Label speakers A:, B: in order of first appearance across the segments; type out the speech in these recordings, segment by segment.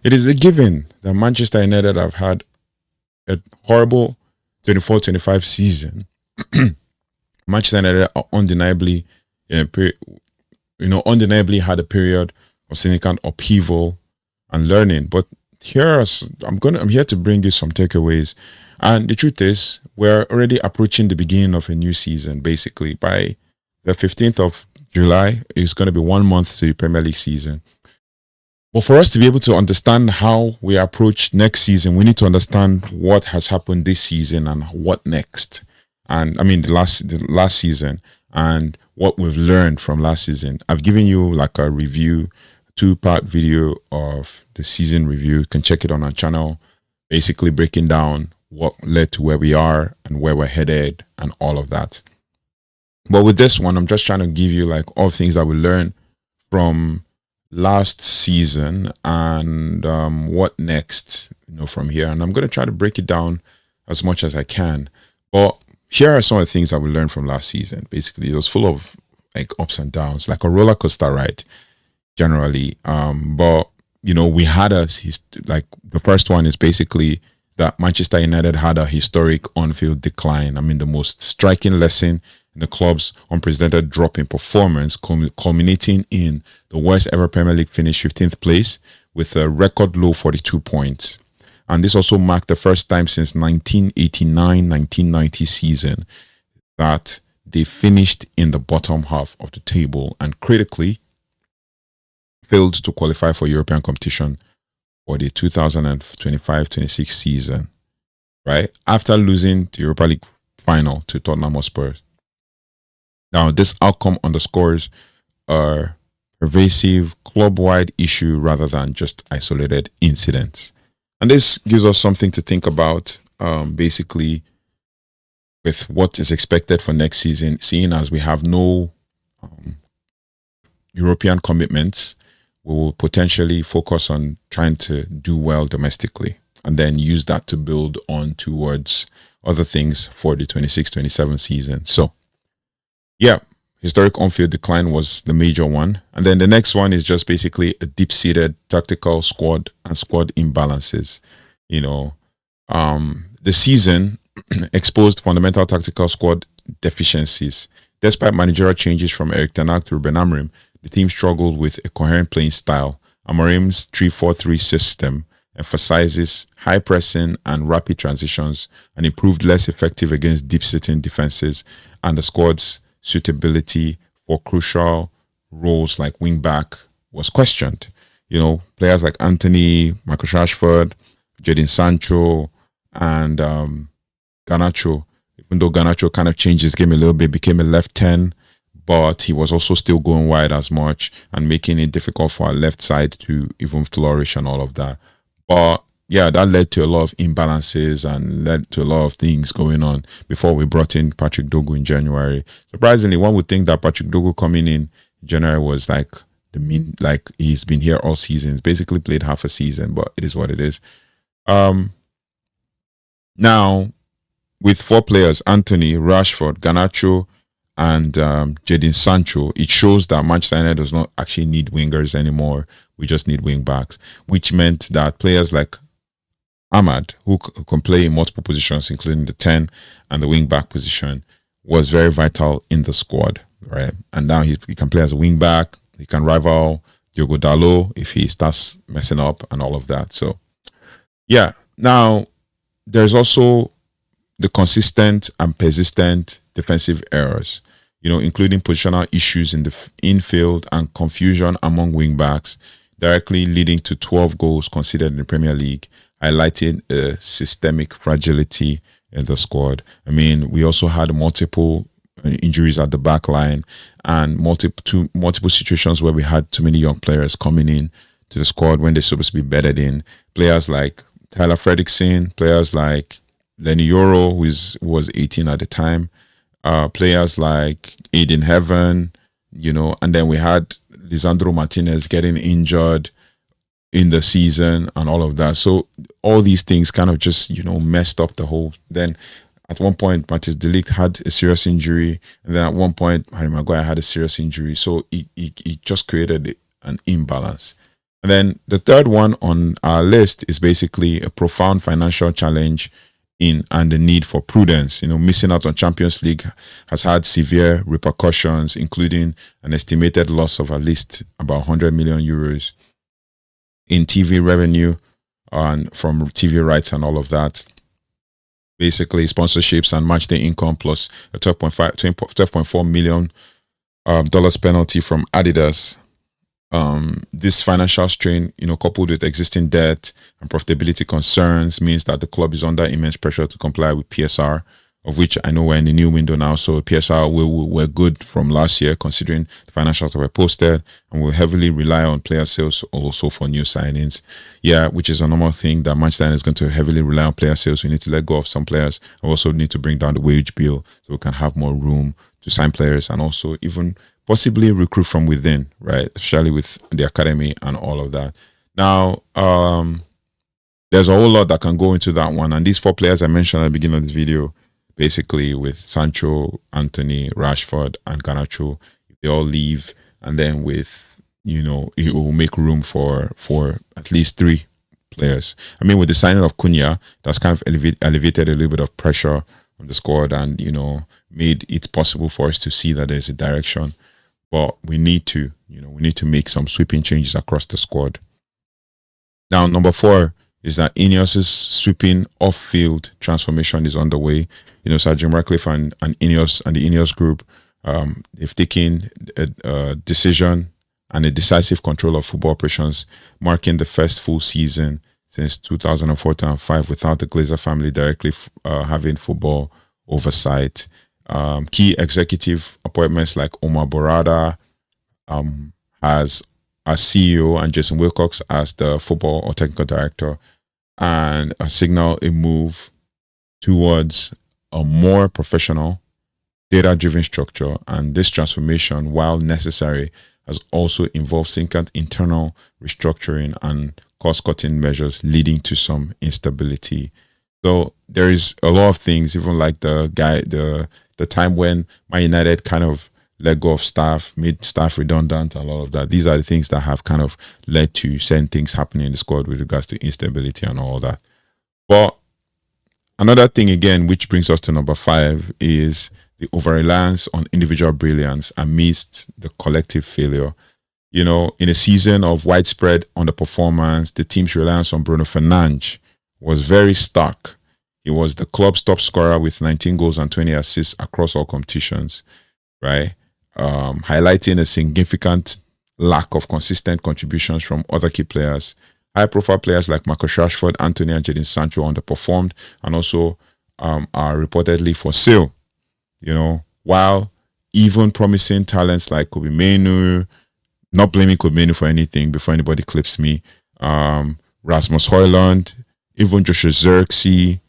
A: It is a given that Manchester United have had a horrible 24-25 season. Manchester United are undeniably, undeniably had a period of significant upheaval and learning. But I'm here to bring you some takeaways. And the truth is, we're already approaching the beginning of a new season. Basically, by the 15th of July, it's going to be 1 month to the Premier League season. But for us to be able to understand how we approach next season, we need to understand what has happened this season and what next. And I mean, the last season and what we've learned from last season. I've given you like a review, 2-part video of the season review. You can check it on our channel, basically breaking down what led to where we are and where we're headed and all of that. But with this one, I'm just trying to give you like all things that we learned from last season and what next, from here. And I'm going to try to break it down as much as I can. But here are some of the things that we learned from last season. Basically, it was full of like ups and downs, like a roller coaster ride, generally. But we had the first one is basically that Manchester United had a historic on-field decline. I mean, the most striking lesson in the club's unprecedented drop in performance, culminating in the worst ever Premier League finish, 15th place, with a record low 42 points. And this also marked the first time since 1989-1990 season that they finished in the bottom half of the table and critically failed to qualify for European competition for the 2025-26 season, right? After losing the Europa League final to Tottenham Hotspur. Now, this outcome underscores a pervasive club-wide issue rather than just isolated incidents. And this gives us something to think about, basically, with what is expected for next season, seeing as we have no European commitments. We will potentially focus on trying to do well domestically and then use that to build on towards other things for the 26-27 season. So, yeah, historic on-field decline was the major one. And then the next one is just basically a deep-seated tactical squad and squad imbalances. The season exposed fundamental tactical squad deficiencies. Despite managerial changes from Erik ten Hag to Rúben Amorim, the team struggled with a coherent playing style. Amorim's 3-4-3 system emphasizes high pressing and rapid transitions and improved less effective against deep-sitting defenses, and the squad's suitability for crucial roles like wing-back was questioned. Players like Antony, Marcus Rashford, Jadon Sancho, and Garnacho, even though Garnacho kind of changed his game a little bit, became a left 10, but he was also still going wide as much and making it difficult for our left side to even flourish and all of that. But yeah, that led to a lot of imbalances and led to a lot of things going on before we brought in Patrick Dogu in January. Surprisingly, one would think that Patrick Dogu coming in January was like he's been here all season. He's basically played half a season, but it is what it is. Now, with 4 players, Antony, Rashford, Garnacho, and Jadon Sancho, it shows that Manchester United does not actually need wingers anymore. We just need wing backs, which meant that players like Ahmad, who can play in multiple positions, including the 10 and the wing back position, was very vital in the squad, right? And now he can play as a wing back. He can rival Diogo Dalot if he starts messing up and all of that. So, yeah. Now, there's also the consistent and persistent defensive errors, including positional issues in the infield and confusion among wingbacks, directly leading to 12 goals conceded in the Premier League, highlighting a systemic fragility in the squad. I mean, we also had multiple injuries at the back line and multiple situations where we had too many young players coming in to the squad when they're supposed to be bedded in. Players like Tyler Fredrickson, players like Lenny Yoro, who was 18 at the time, players like Aiden Heaven, and then we had Lisandro Martinez getting injured in the season and all of that. So all these things kind of just, messed up the whole. Then at one point, Matthijs de Ligt had a serious injury. And then at one point, Harry Maguire had a serious injury. So it just created an imbalance. And then the third one on our list is basically a profound financial challenge and the need for prudence. Missing out on Champions League has had severe repercussions, including an estimated loss of at least about 100 million euros in TV revenue and from TV rights and all of that. Basically, sponsorships and match day income plus a $12.4 million dollars penalty from Adidas. This financial strain, coupled with existing debt and profitability concerns, means that the club is under immense pressure to comply with PSR, of which I know we're in the new window now. So PSR were good from last year, considering the financials that were posted, and will heavily rely on player sales also for new signings. Yeah, which is a normal thing that Manchester United is going to heavily rely on player sales. We need to let go of some players. We also need to bring down the wage bill so we can have more room to sign players and also even possibly recruit from within, right? Especially with the academy and all of that. Now, there's a whole lot that can go into that one. And these 4 players I mentioned at the beginning of this video, basically with Sancho, Antony, Rashford, and Garnacho, they all leave. And then with, it will make room for at least 3 players. I mean, with the signing of Cunha, that's kind of alleviated a little bit of pressure on the squad and, made it possible for us to see that there's a direction. But we need to make some sweeping changes across the squad. Now, number 4 is that INEOS's sweeping off-field transformation is underway. Sir Jim Ratcliffe and INEOS and the INEOS group, they've taken a decision and a decisive control of football operations, marking the first full season since 2004-2005 without the Glazer family directly having football oversight. Key executive appointments like Omar Borada as CEO and Jason Wilcox as the football or technical director, and signal a move towards a more professional, data-driven structure. And this transformation, while necessary, has also involved significant internal restructuring and cost-cutting measures leading to some instability. So there is a lot of things, even like the time when Man United kind of let go of staff, made staff redundant, a lot of that. These are the things that have kind of led to certain things happening in the squad with regards to instability and all that. But another thing, again, which brings us to number 5, is the over-reliance on individual brilliance amidst the collective failure. In a season of widespread underperformance, the team's reliance on Bruno Fernandes was very stark. He was the club's top scorer with 19 goals and 20 assists across all competitions, right? Highlighting a significant lack of consistent contributions from other key players. High-profile players like Marcus Rashford, Antony, and Jadon Sancho underperformed and also are reportedly for sale. While even promising talents like Kobe Mainoo, not blaming Kobe Mainoo for anything before anybody clips me, Rasmus Højlund, even Joshua Zirkzee,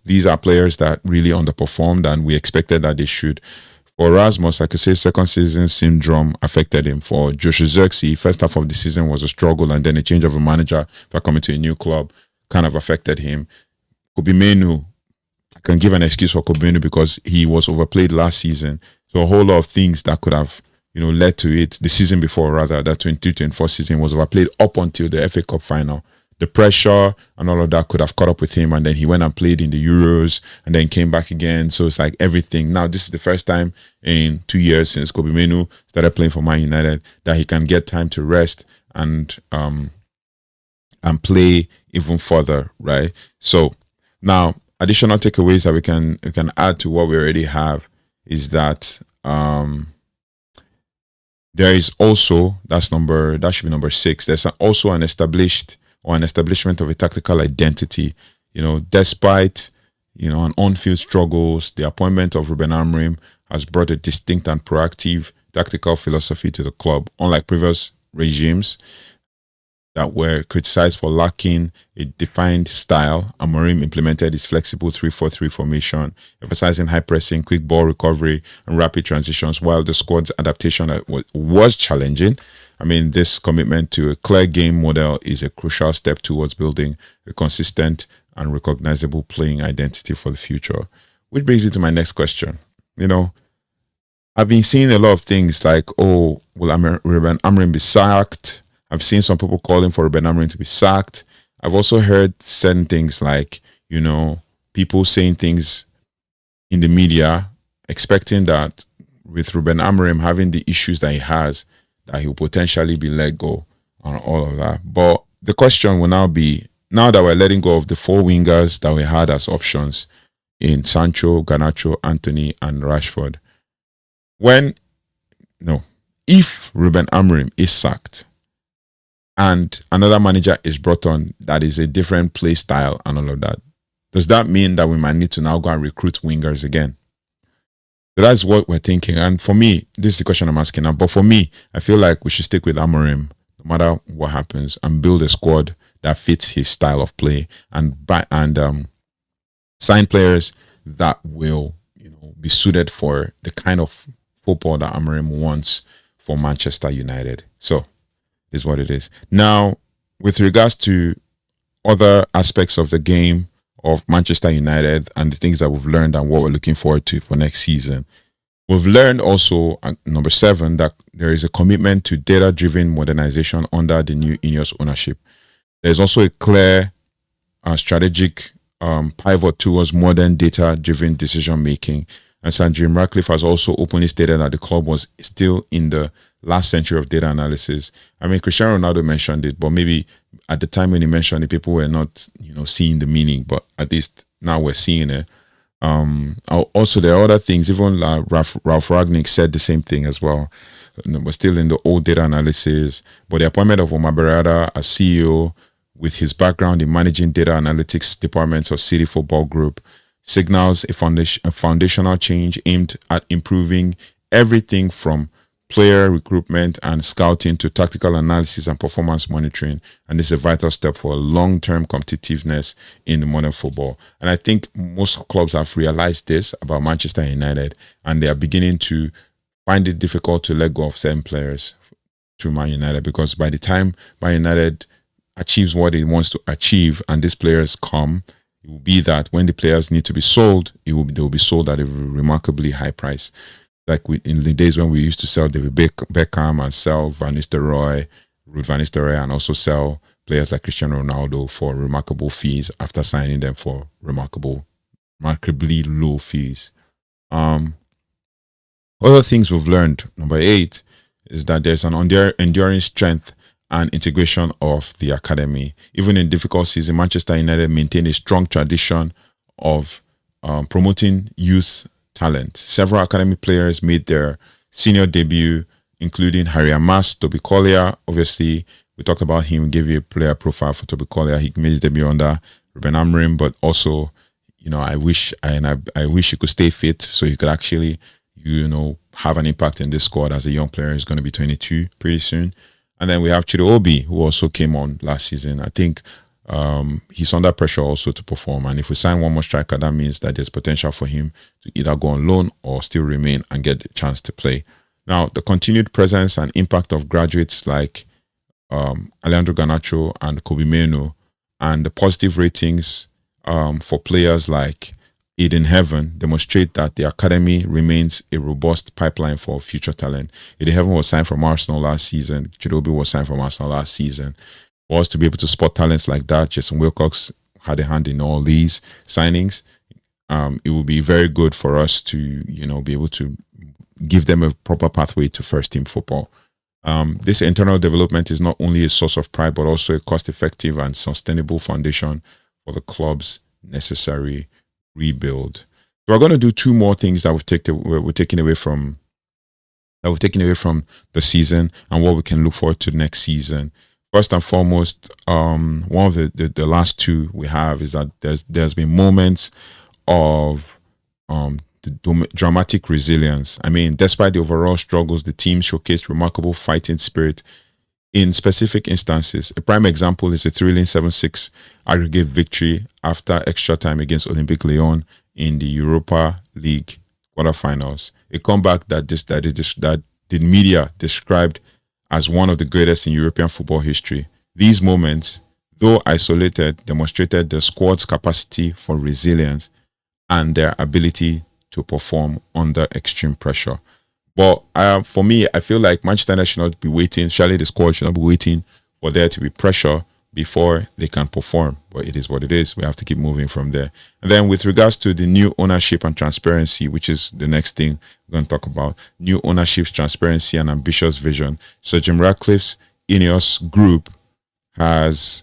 A: these are players that really underperformed and we expected that they should. For Rasmus, I could say second season syndrome affected him. For Joshua Zirkzee, first half of the season was a struggle, and then a change of a manager by coming to a new club kind of affected him. Kobe Mainoo, I can give an excuse for Kobe Mainoo because he was overplayed last season. So a whole lot of things that could have, led to it the season before, rather, that 23-24 season was overplayed up until the FA Cup final. The pressure and all of that could have caught up with him, and then he went and played in the Euros and then came back again. So it's like everything. Now, this is the first time in 2 years since Kobe Mainoo started playing for Man United that he can get time to rest and play even further, right? So now, additional takeaways that we can add to what we already have is that there is also, that should be number 6. There's also an establishment of a tactical identity. Despite an on-field struggles, the appointment of Rúben Amorim has brought a distinct and proactive tactical philosophy to the club. Unlike previous regimes that were criticized for lacking a defined style, Amorim implemented his flexible 3-4-3 formation, emphasizing high pressing, quick ball recovery, and rapid transitions. While the squad's adaptation was challenging, this commitment to a clear game model is a crucial step towards building a consistent and recognizable playing identity for the future. Which brings me to my next question. I've been seeing a lot of things like, will Rúben Amorim be sacked? I've seen some people calling for Rúben Amorim to be sacked. I've also heard certain things like, people saying things in the media, expecting that with Rúben Amorim having the issues that he has, that he will potentially be let go and all of that. But the question will now be, now that we're letting go of the 4 wingers that we had as options in Sancho, Garnacho, Antony, and Rashford, if Rúben Amorim is sacked and another manager is brought on that is a different play style and all of that, does that mean that we might need to now go and recruit wingers again? So that's what we're thinking. And for me, this is the question I'm asking now. But for me, I feel like we should stick with Amorim no matter what happens and build a squad that fits his style of play and sign players that will be suited for the kind of football that Amorim wants for Manchester United. So is what it is. Now, with regards to other aspects of the game of Manchester United and the things that we've learned and what we're looking forward to for next season, we've learned also, number 7, that there is a commitment to data-driven modernization under the new INEOS ownership. There's also a clear strategic pivot towards modern data-driven decision-making. And Sir Jim Ratcliffe has also openly stated that the club was still in the last century of data analysis. I mean, Cristiano Ronaldo mentioned it, but maybe at the time when he mentioned it, people were not, seeing the meaning. But at least now we're seeing it. Also, there are other things. Even Ralph Ragnick said the same thing as well. We're still in the old data analysis. But the appointment of Omar Berrada as CEO, with his background in managing data analytics departments of City Football Group, signals a foundational change aimed at improving everything from player recruitment and scouting to tactical analysis and performance monitoring. And this is a vital step for long-term competitiveness in modern football. And I think most clubs have realized this about Manchester United, and they are beginning to find it difficult to let go of certain players to Man United, because by the time Man United achieves what it wants to achieve and these players come, it will be that when the players need to be sold, they will be sold at a remarkably high price. Like in the days when we used to sell David Beckham and sell Ruud Van Nistelrooy, and also sell players like Cristiano Ronaldo for remarkable fees after signing them for remarkably low fees. Other things we've learned, number 8, is that there's an enduring strength and integration of the academy. Even in difficult seasons, Manchester United maintained a strong tradition of promoting youth talent. Several academy players made their senior debut, including Harry Amas, Toby Collier. Obviously, we talked about him, gave you a player profile for Toby Collier. He made his debut under Rúben Amorim, but also, I wish he could stay fit so he could actually, have an impact in this squad as a young player. He's going to be 22 pretty soon. And then we have Chido Obi, who also came on last season. I think he's under pressure also to perform. And if we sign one more striker, that means that there's potential for him to either go on loan or still remain and get the chance to play. Now, the continued presence and impact of graduates like Alejandro Garnacho and Kobe Mainoo, and the positive ratings for players like Eden Heaven demonstrate that the academy remains a robust pipeline for future talent. Eden Heaven was signed from Arsenal last season. Chidobe was signed from Arsenal last season. For us to be able to spot talents like that, Jason Wilcox had a hand in all these signings. It will be very good for us to, be able to give them a proper pathway to first team football. This internal development is not only a source of pride, but also a cost-effective and sustainable foundation for the club's necessary rebuild. So we're going to do 2 more things that we're taking away from the season and what we can look forward to next season. First and foremost, one of the last 2 we have is that there's been moments of dramatic resilience. I mean, despite the overall struggles, the team showcased remarkable fighting spirit in specific instances. A prime example is a thrilling 7-6 aggregate victory after extra time against Olympique Lyon in the Europa League quarterfinals. A comeback that the media described as one of the greatest in European football history. These moments, though isolated, demonstrated the squad's capacity for resilience and their ability to perform under extreme pressure. But for me, I feel like Manchester United should not be waiting. Surely the squad should not be waiting for there to be pressure before they can perform. But it is what it is. We have to keep moving from there. And then with regards to the new ownership and transparency, which is the next thing we're going to talk about, new ownership, transparency, and ambitious vision. So Jim Ratcliffe's INEOS group has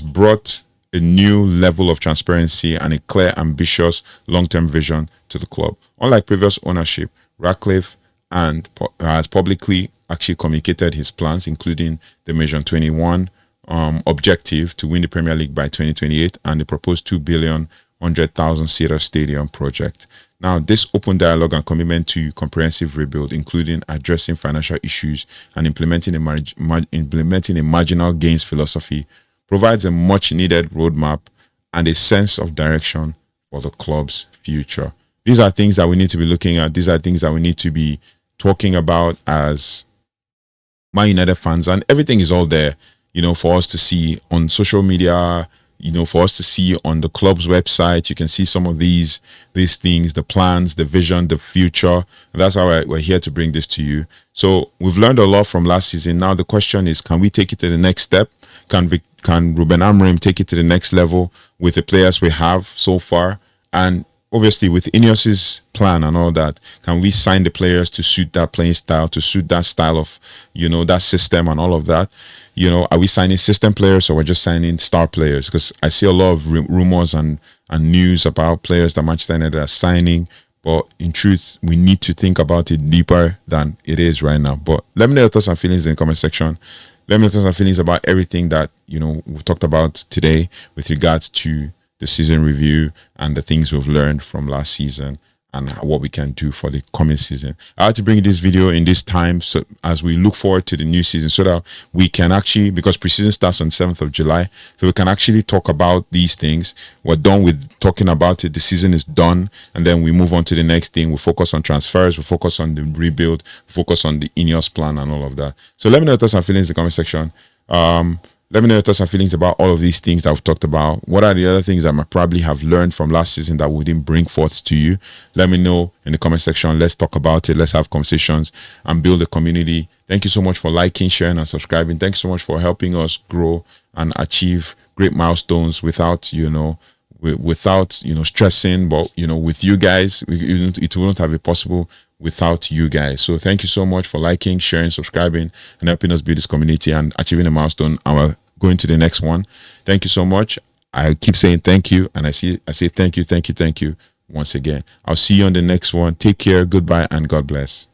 A: brought a new level of transparency and a clear, ambitious, long-term vision to the club. Unlike previous ownership, Ratcliffe has publicly actually communicated his plans, including the Mission 21 objective to win the Premier League by 2028 and the proposed 2 billion 100,000 seater stadium project. Now, this open dialogue and commitment to comprehensive rebuild, including addressing financial issues and implementing a marginal gains philosophy, provides a much-needed roadmap and a sense of direction for the club's future. These are things that we need to be looking at. These are things that we need to be talking about as Man United fans, and everything is all there, for us to see on social media, for us to see on the club's website. You can see some of these things, the plans, the vision, the future. And that's how we're here to bring this to you. So we've learned a lot from last season. Now the question is, can we take it to the next step? Can Rúben Amorim take it to the next level with the players we have so far? And obviously, with INEOS's plan and all that, can we sign the players to suit that playing style, to suit that style of, that system and all of that? Are we signing system players or we're just signing star players? Because I see a lot of rumors and news about players that Manchester United are signing. But in truth, we need to think about it deeper than it is right now. But let me know your thoughts and feelings in the comment section. Let me know your thoughts and feelings about everything that, we've talked about today with regards to the season review and the things we've learned from last season and what we can do for the coming season. I had to bring this video in this time so as we look forward to the new season, so that we can actually, because preseason starts on 7th of July, so we can actually talk about these things. We're done with talking about it. The season is done, and then we move on to the next thing. We focus on transfers, we focus on the rebuild, focus on the INEOS plan and all of that. So let me know your thoughts and feelings in the comment section. Let me know your thoughts and feelings about all of these things that we've talked about. What are the other things that I might probably have learned from last season that we didn't bring forth to you? Let me know in the comment section. Let's talk about it. Let's have conversations and build a community. Thank you so much for liking, sharing, and subscribing. Thanks so much for helping us grow and achieve great milestones without stressing. But, with you guys, it wouldn't have been possible without you guys. So thank you so much for liking, sharing, subscribing, and helping us build this community and achieving a milestone. And we're going to the next one. Thank you so much. I keep saying thank you, and I say thank you once again. I'll see you on the next one. Take care, goodbye, and God bless.